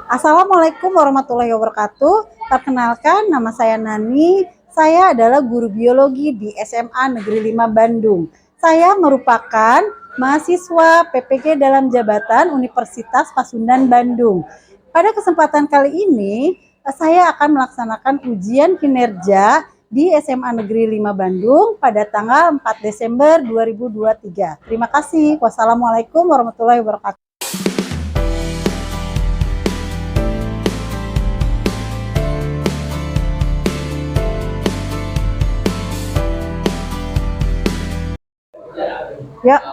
Assalamualaikum warahmatullahi wabarakatuh. Perkenalkan, nama saya Nani. Saya adalah guru biologi di SMA Negeri 5 Bandung. Saya merupakan mahasiswa PPG dalam jabatan Universitas Pasundan Bandung. Pada kesempatan kali ini, saya akan melaksanakan ujian kinerja di SMA Negeri 5 Bandung pada tanggal 4 Desember 2023. Terima kasih. Wassalamualaikum warahmatullahi wabarakatuh. Ya.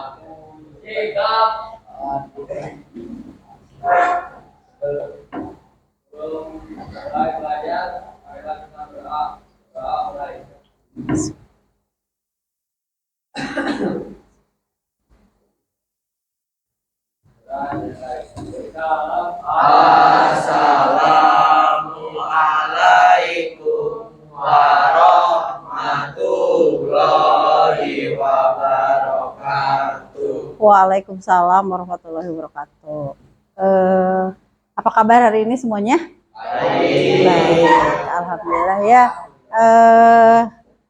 Assalamualaikum warahmatullahi wabarakatuh. Waalaikumsalam warahmatullahi wabarakatuh. Apa kabar hari ini semuanya? Baik, alhamdulillah ya.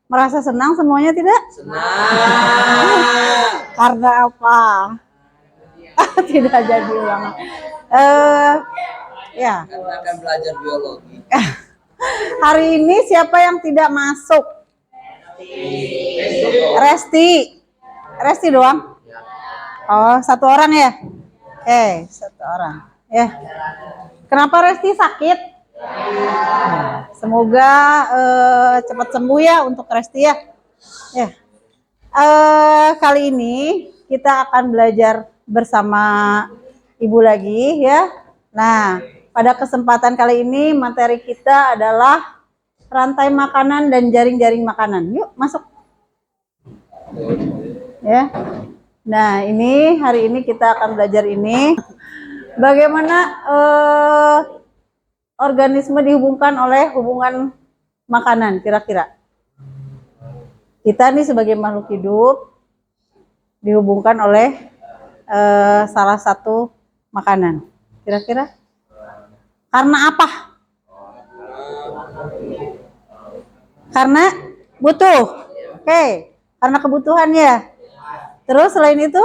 Merasa senang semuanya tidak? Senang. Karena apa? Tidak jadi ulang. Ya. Karena akan belajar biologi. Hari ini siapa yang tidak masuk? Resti doang. Oh, satu orang ya? Oke, satu orang. Ya. Kenapa Resti sakit? Semoga cepat sembuh ya untuk Resti ya. Ya. Kali ini kita akan belajar bersama Ibu lagi ya. Nah, pada kesempatan kali ini materi kita adalah rantai makanan dan jaring-jaring makanan. Yuk masuk. Ya. Nah, ini hari ini kita akan belajar ini bagaimana organisme dihubungkan oleh hubungan makanan kira-kira. Kita nih sebagai makhluk hidup dihubungkan oleh salah satu makanan. Kira-kira karena apa? Karena butuh. Oke, karena kebutuhan ya. Terus selain itu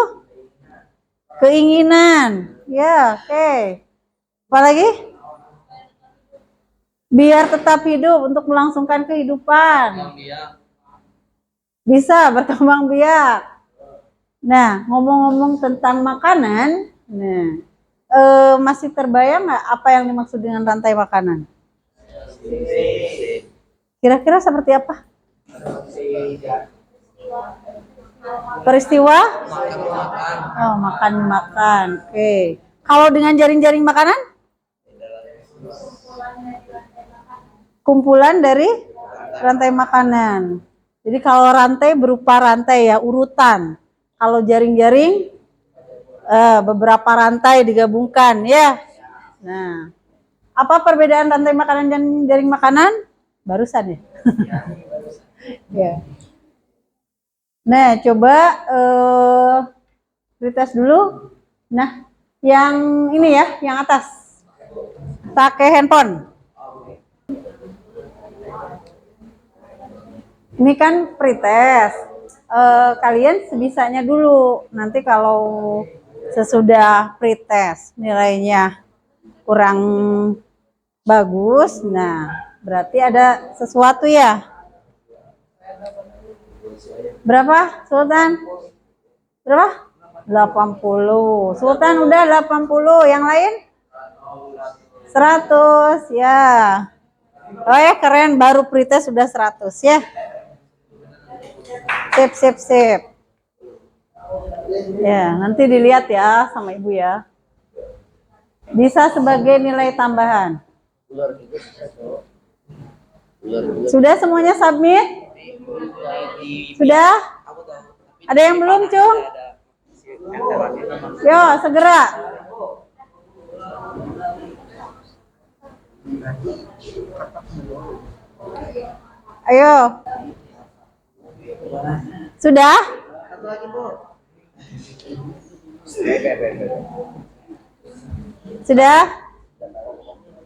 keinginan. Ya, oke. Apalagi? Biar tetap hidup untuk melangsungkan kehidupan. Bisa berkembang biak. Nah, ngomong-ngomong tentang makanan, masih terbayang nggak apa yang dimaksud dengan rantai makanan? Kira-kira seperti apa? Peristiwa? Oh, makan. Oke. Kalau dengan jaring-jaring makanan? Kumpulan dari rantai makanan. Jadi kalau rantai berupa rantai ya, urutan. Kalau jaring-jaring beberapa rantai digabungkan ya. Nah, apa perbedaan rantai makanan dan jaring makanan? Barusan ya. Ya. Nah, coba retest dulu. Nah, yang ini ya, yang atas. Pakai handphone. Ini kan pretest. Kalian sebisanya dulu. Nanti kalau sesudah pretest nilainya kurang bagus, nah berarti ada sesuatu ya. Berapa, Sultan? Berapa? 80. Sultan udah 80. Yang lain? 100 ya. Oh ya, keren, baru pretest sudah 100 ya. Sip. Ya, nanti dilihat ya sama Ibu ya. Bisa sebagai nilai tambahan. Sudah semuanya submit? Sudah? Ada yang belum, Cung? Yo, segera. Ayo. Sudah? Satu lagi, Bu. Sudah?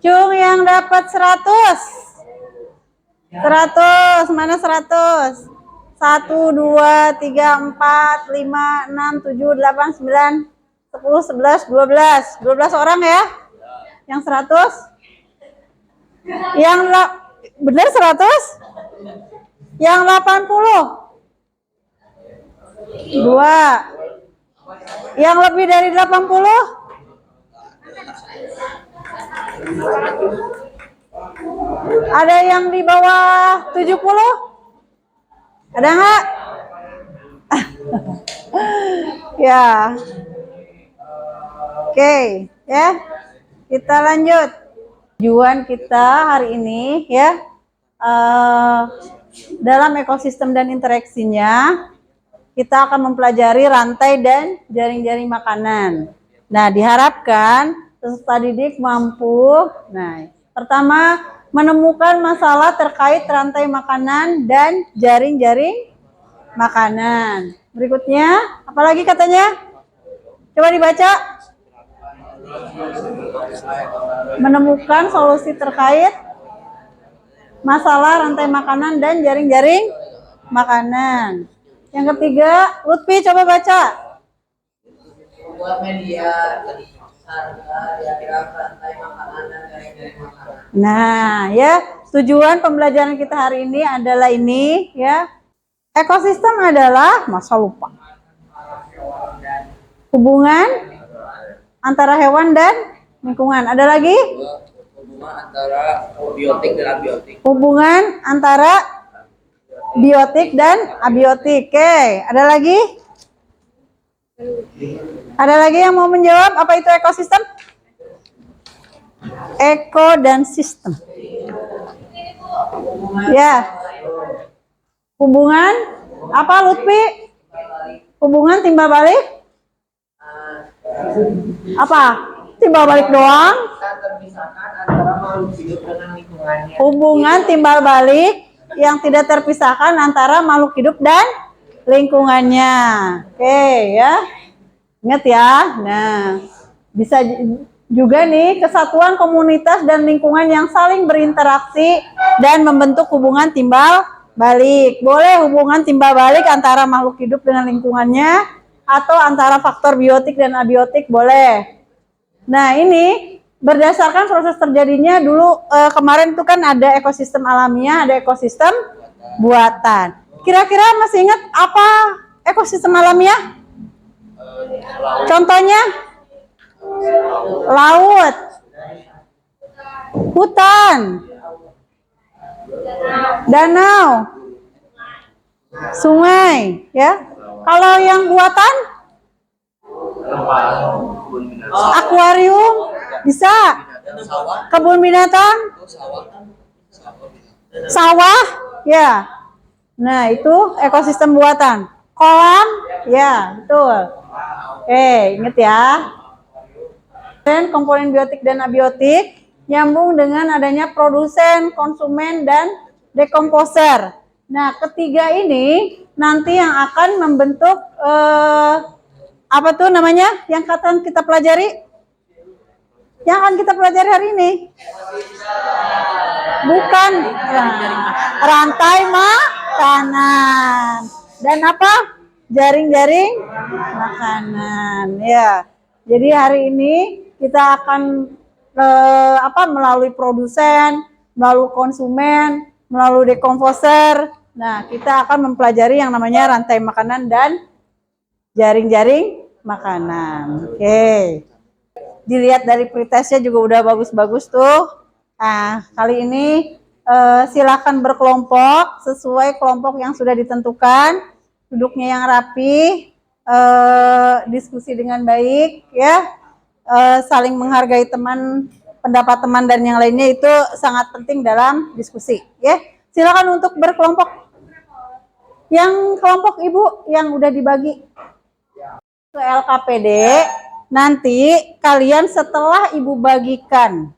Cung yang dapat 100. 100, mana 100? 1, 2, 3, 4, 5, 6, 7, 8, 9, 10, 11, 12. 12 orang ya? Yang 100? Yang benar 100? Yang 80? 2. Yang lebih dari 80? Ada yang di bawah 70? Ada nggak? Ya. Oke, ya. Kita lanjut. Tujuan kita hari ini ya, dalam ekosistem dan interaksinya, kita akan mempelajari rantai dan jaring-jaring makanan. Nah, diharapkan peserta didik mampu, pertama menemukan masalah terkait rantai makanan dan jaring-jaring makanan. Berikutnya, apalagi katanya? Coba dibaca. Menemukan solusi terkait masalah rantai makanan dan jaring-jaring makanan. Yang ketiga, Lutfi coba baca. Membuat media rantai makanan dan jaring-jaring makanan. Nah, ya, tujuan pembelajaran kita hari ini adalah ini, ya. Ekosistem adalah, masa lupa. Hubungan antara hewan dan lingkungan. Ada lagi? Hubungan antara biotik dan abiotik. Hubungan antara biotik dan abiotik. Oke, ada lagi? Ada lagi yang mau menjawab apa itu ekosistem? Eko dan sistem. Ya. Hubungan apa Lutfi? Hubungan timbal balik? Apa? Timbal balik doang? Terpisahkan antara makhluk hidup dengan lingkungannya. Hubungan timbal balik yang tidak terpisahkan antara makhluk hidup dan lingkungannya. Oke, ya. Ingat ya. Nah, bisa juga nih kesatuan komunitas dan lingkungan yang saling berinteraksi dan membentuk hubungan timbal balik. Boleh hubungan timbal balik antara makhluk hidup dengan lingkungannya atau antara faktor biotik dan abiotik boleh. Nah, ini berdasarkan proses terjadinya dulu kemarin itu kan ada ekosistem alamiah, ada ekosistem buatan. Kira-kira masih ingat apa ekosistem alamiah? Contohnya? Laut, hutan, danau, sungai, ya. Kalau yang buatan? Akuarium, bisa. Kebun binatang? Sawah, ya. Nah, itu ekosistem buatan. Kolam, ya, betul. Ingat ya. Dan komponen biotik dan abiotik nyambung dengan adanya produsen, konsumen, dan dekomposer. Nah, ketiga ini nanti yang akan membentuk apa tuh namanya? Yang akan kita pelajari? Yang akan kita pelajari hari ini? Bukan rantai makanan. Dan apa? Jaring-jaring makanan. Ya. Jadi hari ini kita akan melalui produsen, melalui konsumen, melalui dekomposer. Nah, kita akan mempelajari yang namanya rantai makanan dan jaring-jaring makanan. Oke. Dilihat dari pretestnya juga udah bagus-bagus tuh. Nah, kali ini silakan berkelompok sesuai kelompok yang sudah ditentukan. Duduknya yang rapi, diskusi dengan baik, ya. Saling menghargai teman, pendapat teman dan yang lainnya itu sangat penting dalam diskusi, ya. Silakan untuk berkelompok. Yang kelompok ibu yang udah dibagi ke LKPD, nanti kalian setelah ibu bagikan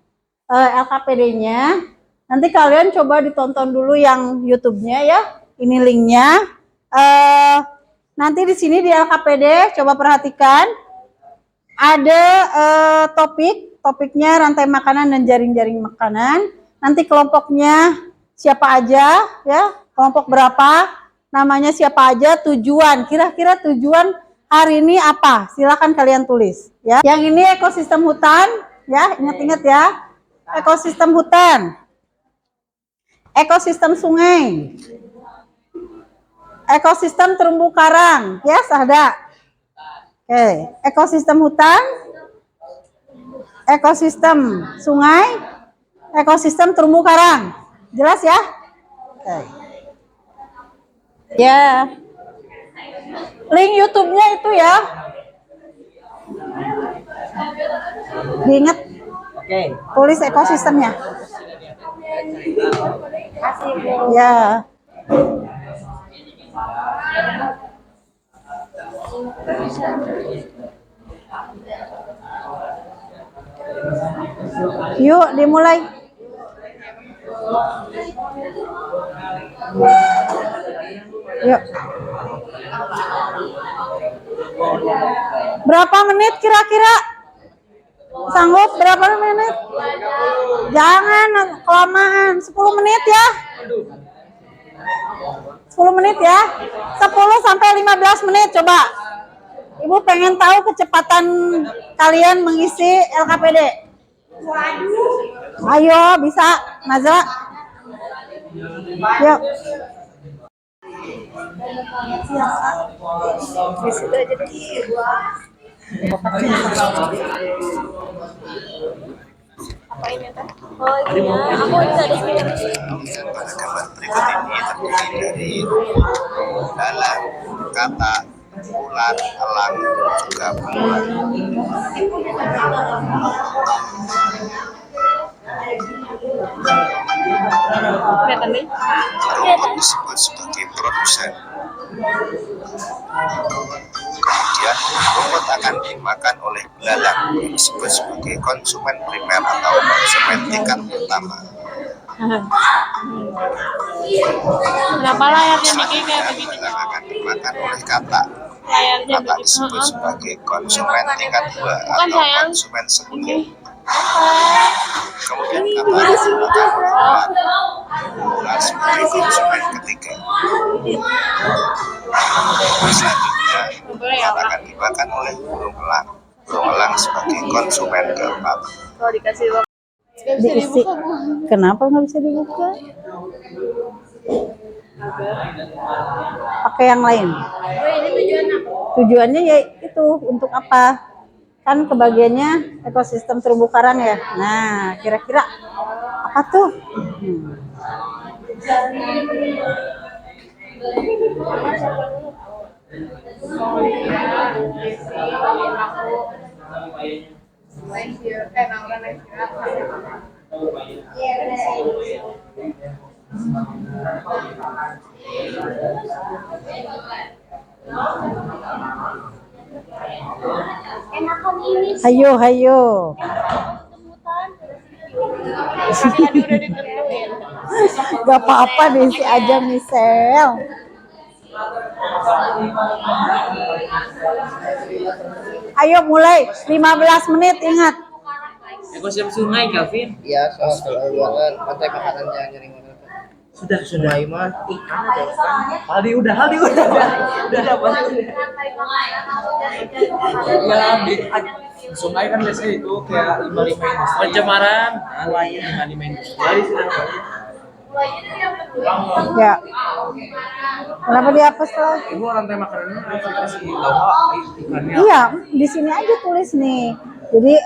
LKPD-nya, nanti kalian coba ditonton dulu yang YouTube-nya ya. Ini linknya. Nanti di sini di LKPD coba perhatikan ada topiknya rantai makanan dan jaring-jaring makanan. Nanti kelompoknya siapa aja ya, kelompok berapa, namanya siapa aja, tujuan, kira-kira tujuan hari ini apa? Silakan kalian tulis ya. Yang ini ekosistem hutan ya, ingat-ingat ya. Ekosistem hutan. Ekosistem sungai. Ekosistem terumbu karang, ya, ada. Oke, ekosistem hutan, ekosistem sungai, ekosistem terumbu karang. Jelas ya? Oke. Ya. Link YouTube-nya itu ya. Diingat. Oke. Tulis ekosistemnya. Ya. Yuk, dimulai. Yuk. Berapa menit kira-kira? Sanggup berapa menit? Jangan kelamaan, 10 menit ya. 10 menit ya. 10 sampai 15 menit coba. Ibu pengen tahu kecepatan kalian mengisi LKPD. Ayo, bisa, Nazla. Yuk. Apa ini teh? Oh iya, aku bisa di sini. Pada gambar berikut ini terdiri dari rumput, dalam, kata, ulat, elang, dan juga bunglon. Kelihatan nih? Rumput disebut sebagai produsen. Kemudian rumput akan dimakan oleh belalang yang disebut sebagai konsumen primer atau konsumen tingkat utama. Kenapa layarnya Niki kayak begitu? Belalang akan dimakan oleh kata. Layarnya Kata begitu. disebut sebagai konsumen tingkat 2 Bukan, atau sayang. konsumen sekunder. Kemudian kata akan dimakan oleh ulat. Ulat sebagai konsumen ketiga. Selanjutnya, ulat akan dimakan oleh burung elang. Burung elang sebagai konsumen keempat. Kalau dikasih waktu Diisi. Kenapa nggak bisa dibuka? Pakai yang lain. Tujuannya ya itu untuk apa? Kan kebagiannya ekosistem terumbu karang ya. Nah, kira-kira apa tuh? enakan ini Hayo, hayo. tadi udah ditentuin. Gak apa-apa, diisi aja, Michelle. Ayo mulai, 15 menit, ingat. Ekosistem sungai, Calvin. Iya, soal keluaran rantai makanannya nyaring mana? Sudah. Sungai mah Ikan ada kan? Haldi udah. Udah apa? Ya, di sungai kan biasanya itu kayak 55 industri. Pencemaran. Nelayan 55 industri. Jadi sudah. Ya. Kenapa dihapus lah? Ibu rantai makanannya si lawa ikannya. Iya, di sini aja tulis nih. Jadi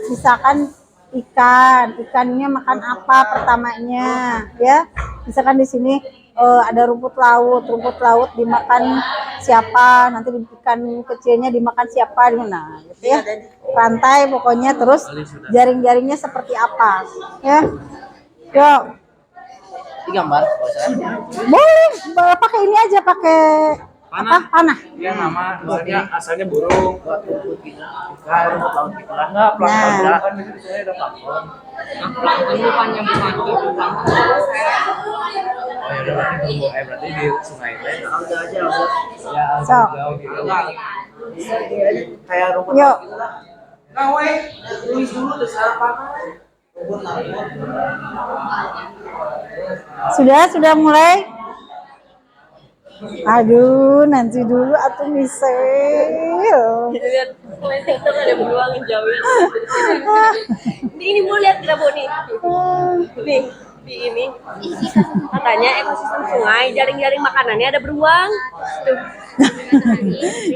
misalkan ikannya makan apa pertamanya, ya. Misalkan di sini ada rumput laut dimakan siapa, nanti ikan kecilnya dimakan siapa, nah, gitu ya. Rantai pokoknya, terus jaring-jaringnya seperti apa, ya. Yuk, di gambar. boleh pakai ini aja, pakai Panah. panah. Dia nama asalnya burung, ikan, rumput laut gitu lah. Enggak, plankton Nah. enggak kan di sini ada plankton. Plankton bukannya bukan itu plankton. Oh ya udah berarti di sungai teh. Ada aja. Ya, So. jauh gitu. Kayak rumput Yuk. laut gitu lah. Sudah mulai. Aduh, nanti dulu atuh Michelle. Lihat komentator ada berdua ngejauhin. Ini mau lihat kita nih. Nih, di ini katanya ekosistem sungai jaring-jaring makanannya ada beruang. Tuh.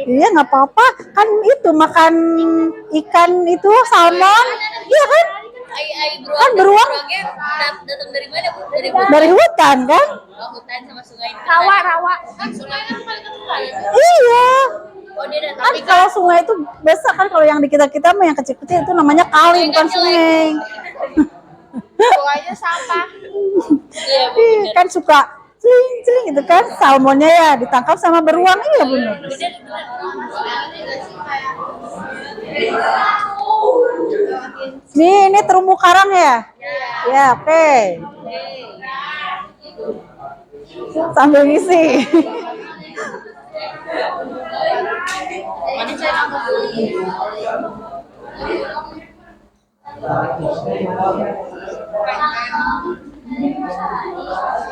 Iya nggak apa-apa, kan itu makan ikan itu salmon, iya kan? Kan beruang Datang dari mana, Bu? dari hutan kan? Hutan sama sungai. Rawa. Kan sungai kan paling terkenal. Iya. Oh, dia datang. Kan kalau sungai itu biasa kan, kalau yang di kita mah yang kecil-kecil itu namanya kali bukan sungai. Sungainya sampah. Iya, Bu. Ih, kan suka celing gitu kan, salmonnya ya ditangkap sama beruang, iya benar. Ini terumbu karang ya? Ya, oke. Sambil ngisi.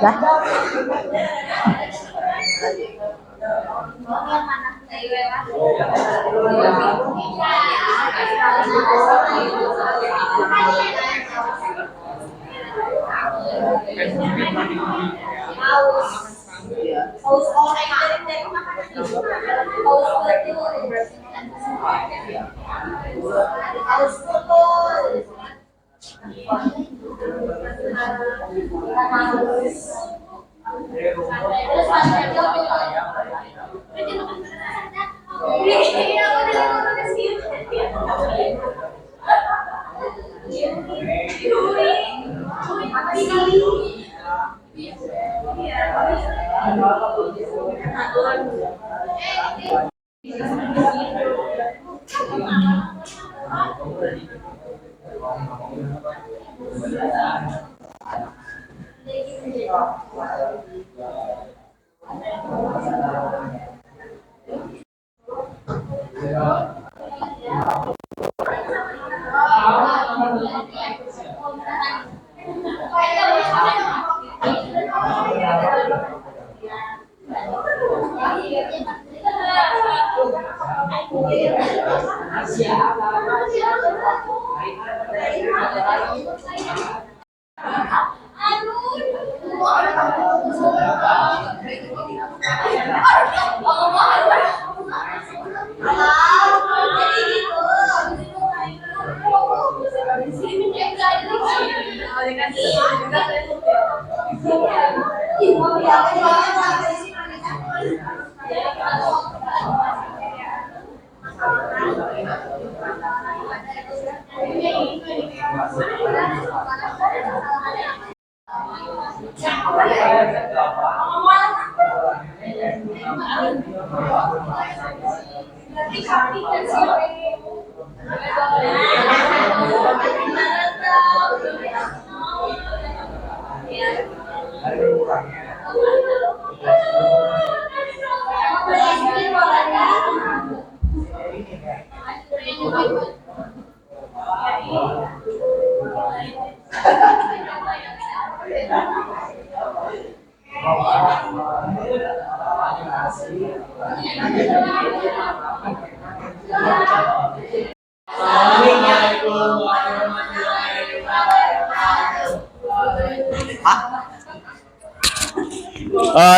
Dah.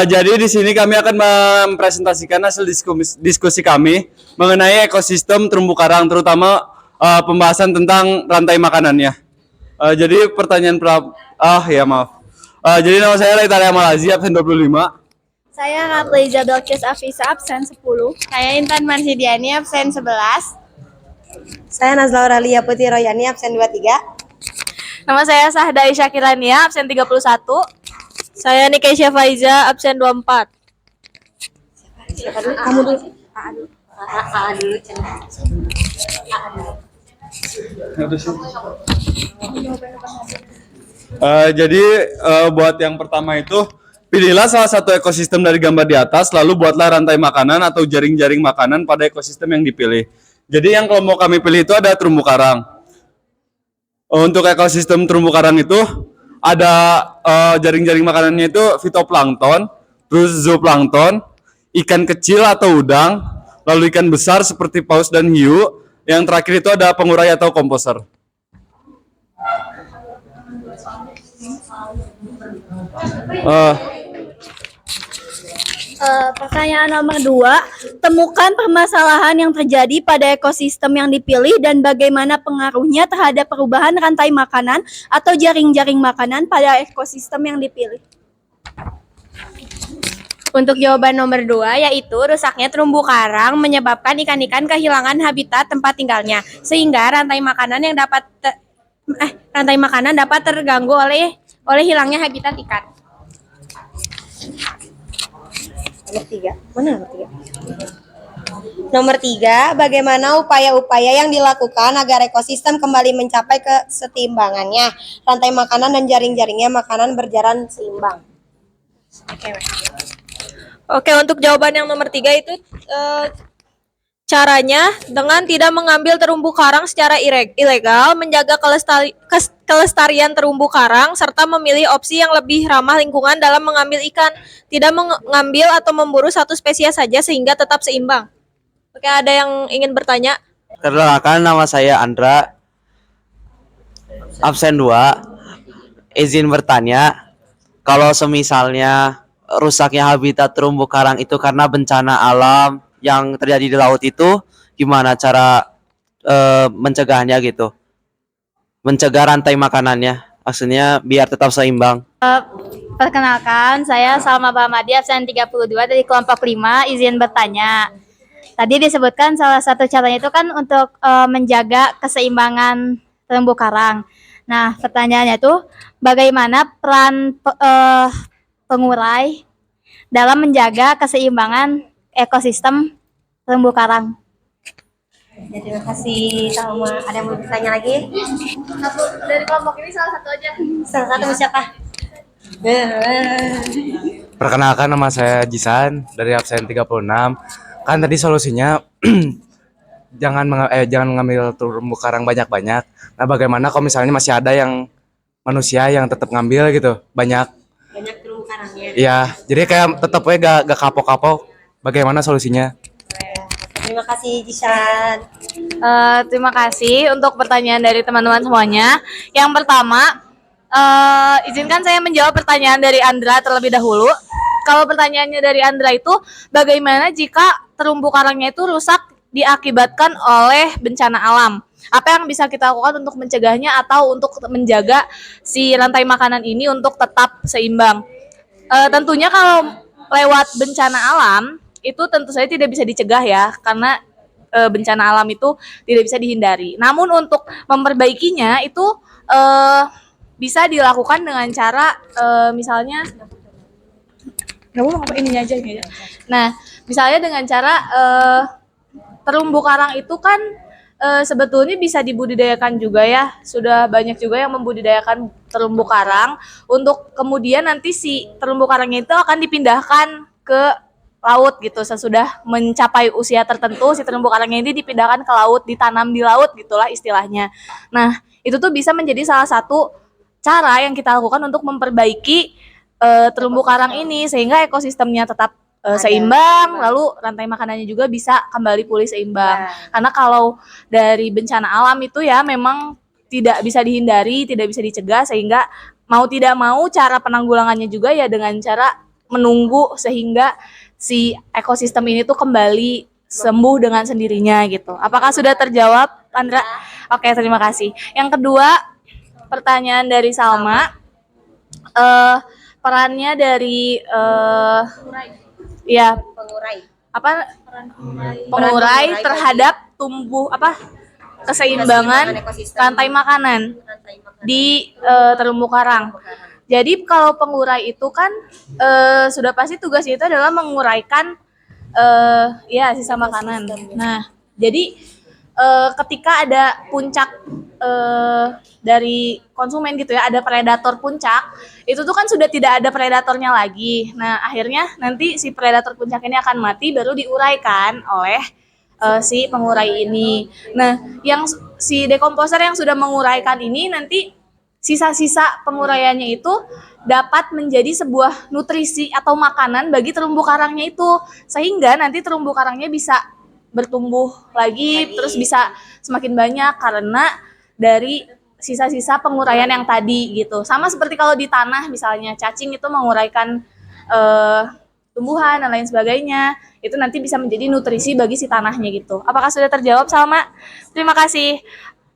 Jadi di sini kami akan mempresentasikan hasil diskusi kami mengenai ekosistem terumbu karang, terutama pembahasan tentang rantai makanannya. Jadi pertanyaan jadi nama saya Laitalia Malazi, absen 25. Saya Ratliza Belkis Afisa, absen 10. Saya Intan Marsidiani, absen 11. Saya Nazla Auralia Putri Royani, absen 23. Nama saya Sahda Isyakirania, absen 31. Saya Nikeisha Faiza, absen 24. Kamu dulu. Jadi buat yang pertama itu, pilihlah salah satu ekosistem dari gambar di atas, lalu buatlah rantai makanan atau jaring-jaring makanan pada ekosistem yang dipilih. Jadi yang kalau mau kami pilih itu ada terumbu karang. Untuk ekosistem terumbu karang itu ada jaring-jaring makanannya itu fitoplankton, terus zooplankton, ikan kecil atau udang, lalu ikan besar seperti paus dan hiu. Yang terakhir itu ada pengurai atau komposer. Pertanyaan nomor 2, temukan permasalahan yang terjadi pada ekosistem yang dipilih dan bagaimana pengaruhnya terhadap perubahan rantai makanan atau jaring-jaring makanan pada ekosistem yang dipilih. Untuk jawaban nomor 2, yaitu rusaknya terumbu karang menyebabkan ikan-ikan kehilangan habitat tempat tinggalnya, sehingga rantai makanan dapat terganggu oleh hilangnya habitat ikan. Nomor 3, bagaimana upaya-upaya yang dilakukan agar ekosistem kembali mencapai kesetimbangannya, rantai makanan dan jaring-jaringnya makanan berjalan seimbang. Oke, untuk jawaban yang nomor 3 itu caranya dengan tidak mengambil terumbu karang secara ilegal, menjaga kelestarian terumbu karang, serta memilih opsi yang lebih ramah lingkungan dalam mengambil ikan, tidak mengambil atau memburu satu spesies saja sehingga tetap seimbang. Oke, ada yang ingin bertanya? Perkenalkan, nama saya Andra, absen 2. Izin bertanya, kalau semisalnya rusaknya habitat terumbu karang itu karena bencana alam yang terjadi di laut itu, gimana cara mencegahnya gitu? Mencegah rantai makanannya, maksudnya biar tetap seimbang. Perkenalkan, saya Salma Bahamadi, absen 32 dari kelompok 5, izin bertanya. Tadi disebutkan salah satu caranya itu kan untuk menjaga keseimbangan terumbu karang. Nah, pertanyaannya tuh, bagaimana peran pengurai dalam menjaga keseimbangan ekosistem terumbu karang? Ya, terima kasih Salma. Ada yang mau bertanya lagi? Dari kelompok ini salah satu aja. Salah satu siapa? Perkenalkan, nama saya Jisan dari absen 36. Kan tadi solusinya jangan mengambil terumbu karang banyak-banyak. Nah, bagaimana kalau misalnya masih ada yang manusia yang tetap ngambil gitu, banyak Terumbu karangnya. Iya, jadi kayak tetap gak kapok-kapok. Bagaimana solusinya? Terima kasih Jisan. Terima kasih untuk pertanyaan dari teman-teman semuanya. Yang pertama, izinkan saya menjawab pertanyaan dari Andra terlebih dahulu. Kalau pertanyaannya dari Andra itu, bagaimana jika terumbu karangnya itu rusak diakibatkan oleh bencana alam? Apa yang bisa kita lakukan untuk mencegahnya atau untuk menjaga si rantai makanan ini untuk tetap seimbang? Tentunya kalau lewat bencana alam, itu tentu saja tidak bisa dicegah ya, karena bencana alam itu tidak bisa dihindari. Namun untuk memperbaikinya itu bisa dilakukan dengan cara misalnya Nah, misalnya dengan cara terumbu karang itu kan sebetulnya bisa dibudidayakan juga ya. Sudah banyak juga yang membudidayakan terumbu karang untuk kemudian nanti si terumbu karangnya itu akan dipindahkan ke laut gitu. Sesudah mencapai usia tertentu, si terumbu karangnya ini dipindahkan ke laut, ditanam di laut gitulah istilahnya. Nah, itu tuh bisa menjadi salah satu cara yang kita lakukan untuk memperbaiki terumbu karang ini sehingga ekosistemnya tetap seimbang, lalu rantai makanannya juga bisa kembali pulih seimbang. Karena kalau dari bencana alam itu ya memang tidak bisa dihindari, tidak bisa dicegah, sehingga mau tidak mau cara penanggulangannya juga ya dengan cara menunggu sehingga si ekosistem ini tuh kembali sembuh dengan sendirinya gitu. Apakah sudah terjawab, Andra? Oke, terima kasih. Yang kedua, pertanyaan dari Salma, perannya dari ya pengurai terhadap keseimbangan rantai makanan di terumbu karang. Jadi kalau pengurai itu kan sudah pasti tugasnya itu adalah menguraikan sisa makanan. Nah, jadi ketika ada puncak dari konsumen gitu ya, ada predator puncak, itu tuh kan sudah tidak ada predatornya lagi. Nah, akhirnya nanti si predator puncak ini akan mati baru diuraikan oleh si pengurai ini. Nah, yang si dekomposer yang sudah menguraikan ini nanti sisa-sisa penguraiannya itu dapat menjadi sebuah nutrisi atau makanan bagi terumbu karangnya itu, sehingga nanti terumbu karangnya bisa bertumbuh lagi, terus bisa semakin banyak karena dari sisa-sisa penguraian yang tadi gitu. Sama seperti kalau di tanah misalnya cacing itu menguraikan tumbuhan dan lain sebagainya, itu nanti bisa menjadi nutrisi bagi si tanahnya gitu. Apakah sudah terjawab, Salma? Terima kasih.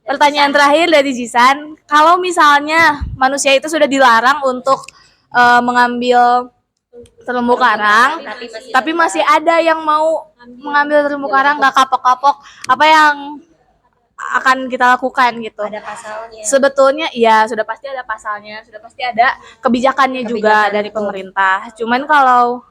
Pertanyaan terakhir dari Jisan, kalau misalnya manusia itu sudah dilarang untuk mengambil terumbu karang, tapi masih ada yang mau mengambil terumbu karang nggak kapok-kapok, apa yang akan kita lakukan gitu? Ada pasalnya. Sebetulnya ya sudah pasti ada pasalnya, sudah pasti ada kebijakannya juga dari pemerintah. Cuman kalau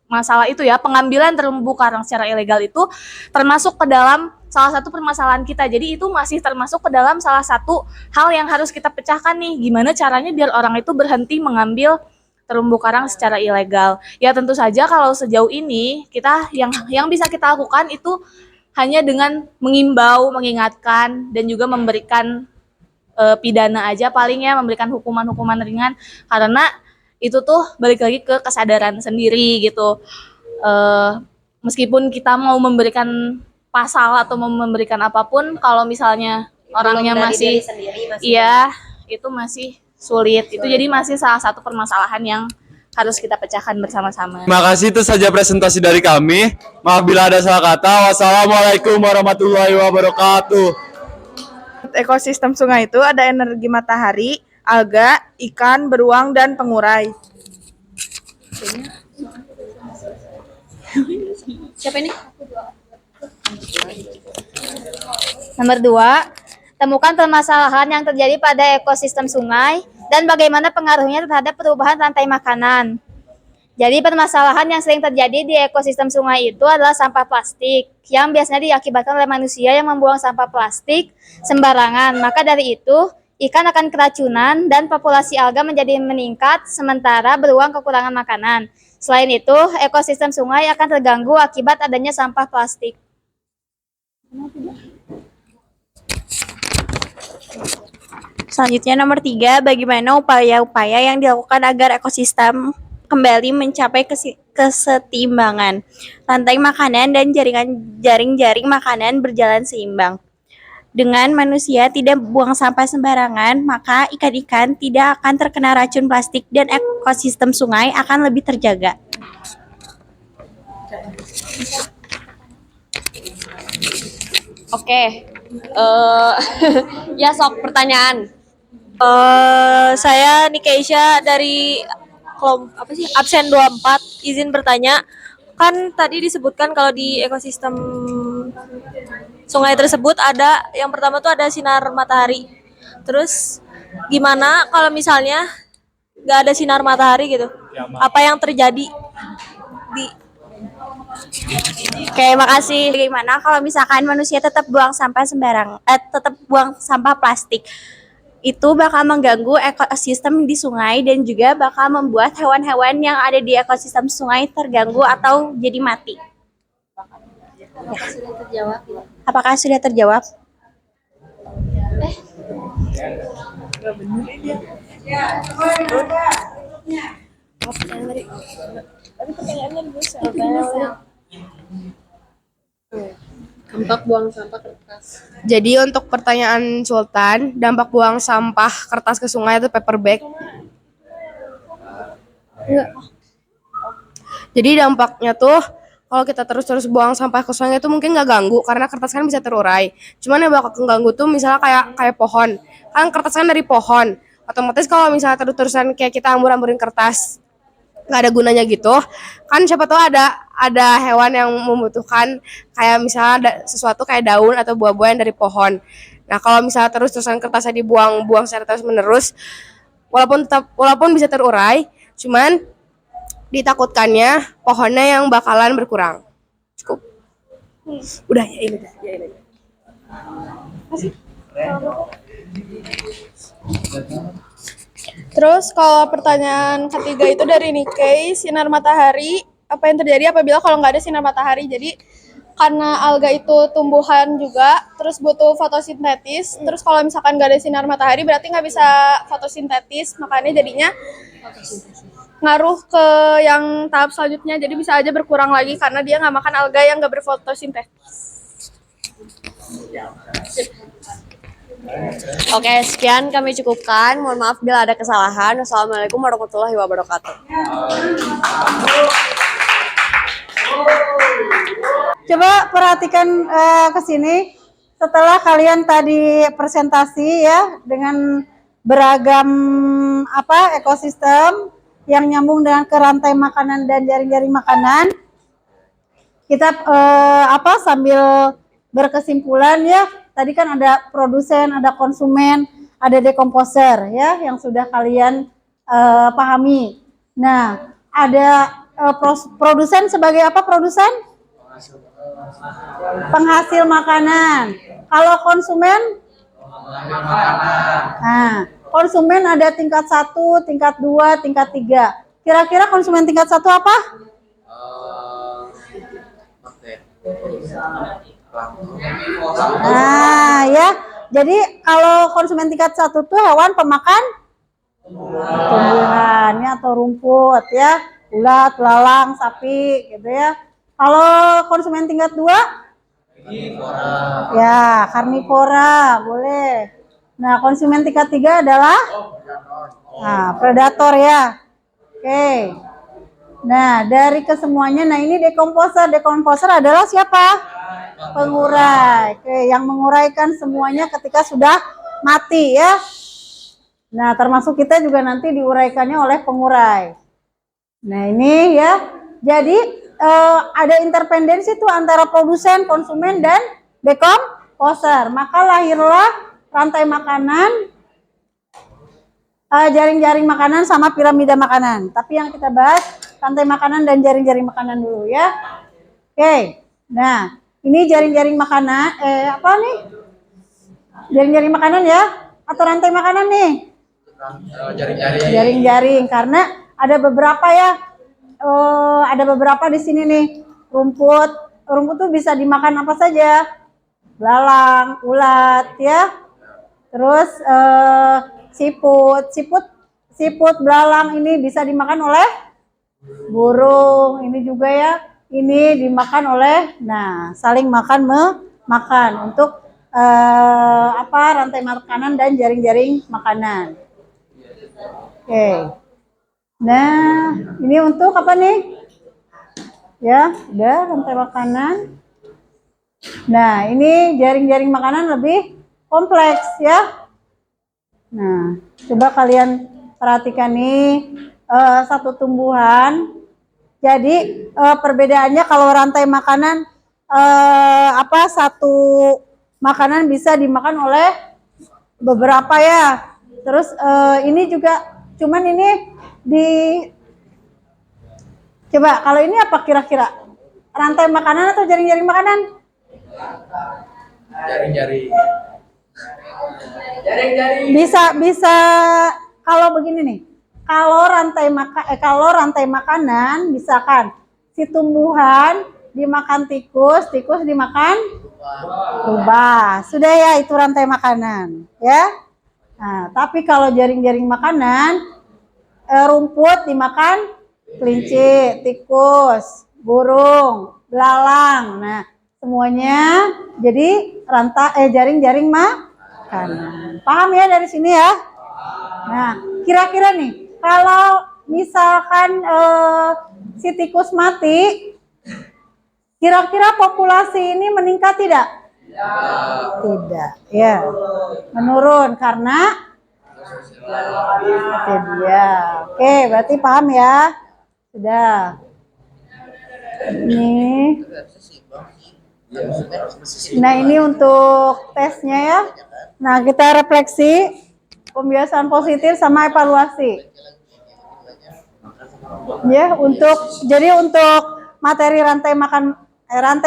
masalah itu ya, pengambilan terumbu karang secara ilegal itu termasuk ke dalam salah satu permasalahan kita. Jadi itu masih termasuk ke dalam salah satu hal yang harus kita pecahkan nih. Gimana caranya biar orang itu berhenti mengambil terumbu karang secara ilegal. Ya tentu saja kalau sejauh ini kita yang bisa kita lakukan itu hanya dengan mengimbau, mengingatkan, dan juga memberikan pidana aja paling ya, memberikan hukuman-hukuman ringan, karena itu tuh balik lagi ke kesadaran sendiri gitu. Meskipun kita mau memberikan pasal atau mau memberikan apapun, kalau misalnya orangnya masih, iya itu masih sulit. Itu jadi masih salah satu permasalahan yang harus kita pecahkan bersama-sama. Terima kasih, itu saja presentasi dari kami. Maaf bila ada salah kata. Wassalamualaikum warahmatullahi wabarakatuh. Ekosistem sungai itu ada energi matahari, alga, ikan, beruang, dan pengurai. Siapa ini? Nomor 2, temukan permasalahan yang terjadi pada ekosistem sungai dan bagaimana pengaruhnya terhadap perubahan rantai makanan. Jadi permasalahan yang sering terjadi di ekosistem sungai itu adalah sampah plastik yang biasanya diakibatkan oleh manusia yang membuang sampah plastik sembarangan. Maka dari itu, ikan akan keracunan dan populasi alga menjadi meningkat sementara beruang kekurangan makanan. Selain itu, ekosistem sungai akan terganggu akibat adanya sampah plastik. Selanjutnya nomor 3, bagaimana upaya-upaya yang dilakukan agar ekosistem kembali mencapai kesetimbangan. Rantai makanan dan jaring-jaring makanan berjalan seimbang. Dengan manusia tidak buang sampah sembarangan, maka ikan-ikan tidak akan terkena racun plastik dan ekosistem sungai akan lebih terjaga. Oke. Ya sok pertanyaan. Saya Nikeisha dari absen 24, izin bertanya. Kan tadi disebutkan kalau di ekosistem sungai tersebut ada, yang pertama tuh ada sinar matahari. Terus gimana kalau misalnya nggak ada sinar matahari gitu? Apa yang terjadi di... Oke, makasih. Bagaimana kalau misalkan manusia tetap buang sampah tetap buang sampah plastik? Itu bakal mengganggu ekosistem di sungai dan juga bakal membuat hewan-hewan yang ada di ekosistem sungai terganggu atau jadi mati. Apakah sudah terjawab? Dampak buang sampah kertas. Jadi untuk pertanyaan Sultan, dampak buang sampah kertas ke sungai itu paper bag. Jadi dampaknya tuh kalau kita terus-terus buang sampah ke sungai itu mungkin nggak ganggu karena kertas kan bisa terurai. Cuman yang bakal ganggu tuh misalnya kayak pohon. Kan kertas kan dari pohon. Otomatis kalau misalnya terus-terusan kayak kita ambur-amburin kertas nggak ada gunanya gitu, kan siapa tahu ada hewan yang membutuhkan kayak misalnya sesuatu kayak daun atau buah-buahan dari pohon. Nah kalau misalnya terus-terusan kertasnya dibuang-buang secara terus-menerus, walaupun bisa terurai, cuman ditakutkannya pohonnya yang bakalan berkurang. Cukup. Udah ya ini. Terus kalau pertanyaan ketiga itu dari Nikkei, sinar matahari, apa yang terjadi apabila kalau nggak ada sinar matahari? Jadi karena alga itu tumbuhan juga, terus butuh fotosintetis. Terus kalau misalkan nggak ada sinar matahari berarti nggak bisa fotosintetis, makanya jadinya ngaruh ke yang tahap selanjutnya. Jadi bisa aja berkurang lagi karena dia nggak makan alga yang nggak berfotosintetis. Oke, sekian kami cukupkan. Mohon maaf bila ada kesalahan. Wassalamualaikum warahmatullahi wabarakatuh. Coba perhatikan ke sini. Setelah kalian tadi presentasi ya dengan beragam ekosistem yang nyambung dengan ke rantai makanan dan jaring-jaring makanan, kita sambil berkesimpulan ya. Tadi kan ada produsen, ada konsumen, ada dekomposer ya yang sudah kalian pahami. Nah, ada produsen sebagai apa produsen? Penghasil makanan. Kalau konsumen? Nah, konsumen ada tingkat 1, tingkat 2, tingkat 3. Kira-kira konsumen tingkat 1 apa? Nah, ya. Jadi kalau konsumen tingkat 1 tuh hewan pemakan tumbuhan ya atau rumput ya, ulat, belalang, sapi gitu ya. Kalau konsumen tingkat 2? Ya, karnivora, boleh. Nah, konsumen tingkat 3 adalah predator ya. Oke. Nah, dari kesemuanya, nah ini dekomposer. Dekomposer adalah siapa? Pengurai. Oke, yang menguraikan semuanya ketika sudah mati ya. Nah, termasuk kita juga nanti diuraikannya oleh pengurai. Nah, ini ya. Jadi ada interpendensi tuh antara produsen, konsumen, dan dekomposer. Maka lahirlah rantai makanan, jaring-jaring makanan sama piramida makanan. Tapi yang kita bahas rantai makanan dan jaring-jaring makanan dulu ya. Oke. Nah, ini jaring-jaring makanan, apa nih? Jaring-jaring makanan ya? Atau rantai makanan nih? Jaring-jaring, karena ada beberapa ya. Ada beberapa di sini nih. Rumput tuh bisa dimakan apa saja? Belalang, ulat ya. Terus siput, belalang ini bisa dimakan oleh burung. Ini juga ya. Ini dimakan oleh, saling makan untuk rantai makanan dan jaring-jaring makanan. Oke. Nah, ini untuk apa nih? Ya, udah rantai makanan. Nah, ini jaring-jaring makanan lebih kompleks ya. Nah, coba kalian perhatikan nih satu tumbuhan. Jadi perbedaannya kalau rantai makanan satu makanan bisa dimakan oleh beberapa ya. Terus ini juga cuman ini coba kalau ini apa kira-kira? Rantai makanan atau jaring-jaring makanan? Jaring-jaring. Bisa kalau begini nih. Kalau rantai makanan misalkan si tumbuhan dimakan tikus dimakan rubah. Sudah ya, itu rantai makanan, ya. Nah, tapi kalau jaring-jaring makanan rumput dimakan kelinci, tikus, burung, belalang. Nah, semuanya jadi jaring-jaring makanan. Paham ya dari sini ya? Nah, kira-kira nih kalau misalkan si tikus mati, kira-kira populasi ini meningkat tidak? Tidak, ya. Menurun karena dia. Oke, berarti paham ya? Sudah. Ini. Nah, ini untuk tesnya ya. Nah, kita refleksi pembiasaan positif sama evaluasi. Ya, untuk materi rantai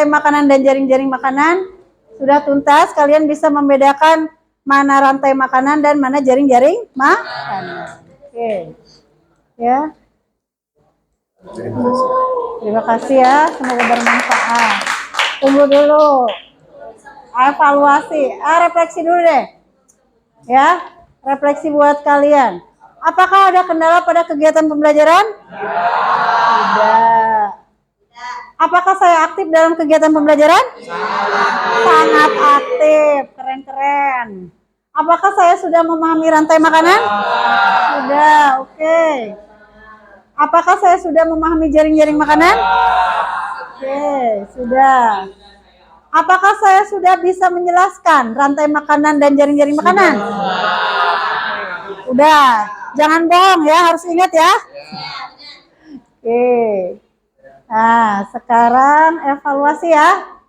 makanan dan jaring-jaring makanan sudah tuntas. Kalian bisa membedakan mana rantai makanan dan mana jaring-jaring makanan. Oke. Ya. Terima kasih ya, semoga bermanfaat. Tunggu dulu. Evaluasi. Refleksi dulu deh. Ya, refleksi buat kalian. Apakah ada kendala pada kegiatan pembelajaran? Tidak. Apakah saya aktif dalam kegiatan pembelajaran? Sangat aktif. Keren-keren. Apakah saya sudah memahami rantai makanan? Sudah, oke. Apakah saya sudah memahami jaring-jaring makanan? Oke, sudah. Apakah saya sudah bisa menjelaskan rantai makanan dan jaring-jaring makanan? Udah, jangan bohong ya, harus ingat ya. Oke. Nah, sekarang evaluasi ya.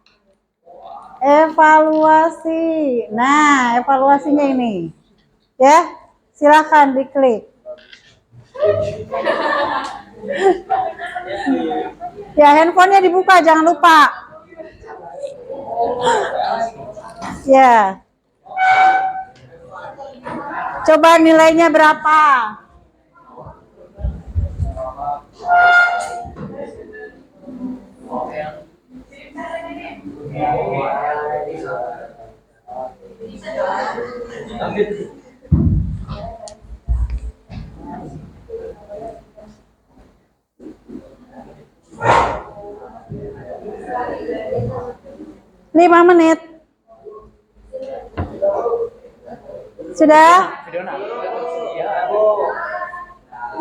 Evaluasi. Nah, evaluasinya ini. Ya, silakan diklik. Ya, handphonenya dibuka, jangan lupa. Ya. Coba nilainya berapa? Lima menit. Sudah?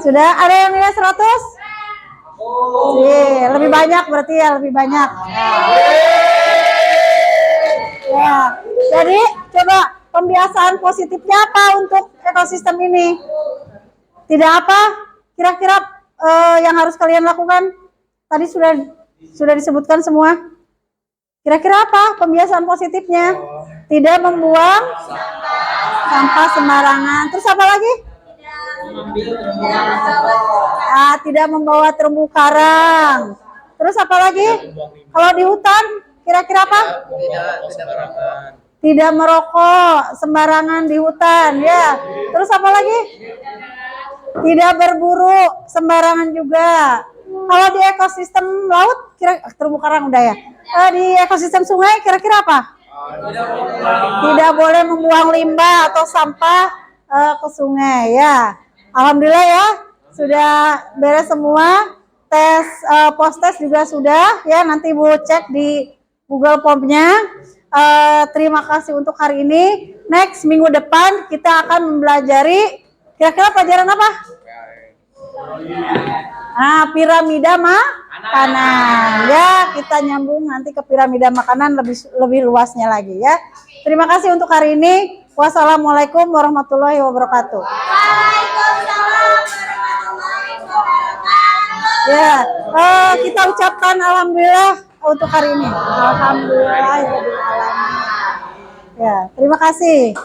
Sudah? Ada yang nilai 100? Lebih banyak berarti ya, lebih banyak. Ya, jadi coba pembiasaan positifnya apa untuk ekosistem ini? Tidak apa? Kira-kira yang harus kalian lakukan? Tadi sudah disebutkan semua. Kira-kira apa pembiasaan positifnya? Tidak membuang sampah sembarangan. Terus apa lagi? Tidak membawa terumbu karang. Terus apa lagi? Kalau di hutan, kira-kira apa? Tidak merokok sembarangan di hutan, ya. Terus apa lagi? Tidak berburu sembarangan juga. Kalau di ekosistem laut, terumbu karang udah ya. Di ekosistem sungai, kira-kira apa? Tidak boleh membuang limbah atau sampah ke sungai, ya. Alhamdulillah ya, sudah beres semua. Tes post test juga sudah, ya. Nanti Bu cek di Google Form-nya. Terima kasih untuk hari ini. Next minggu depan kita akan mempelajari kira-kira pelajaran apa? Nah, piramida makanan. Ya, kita nyambung nanti ke piramida makanan lebih luasnya lagi ya. Terima kasih untuk hari ini. Wassalamualaikum warahmatullahi wabarakatuh. Ya, kita ucapkan alhamdulillah untuk hari ini. Alhamdulillah. Ya, terima kasih.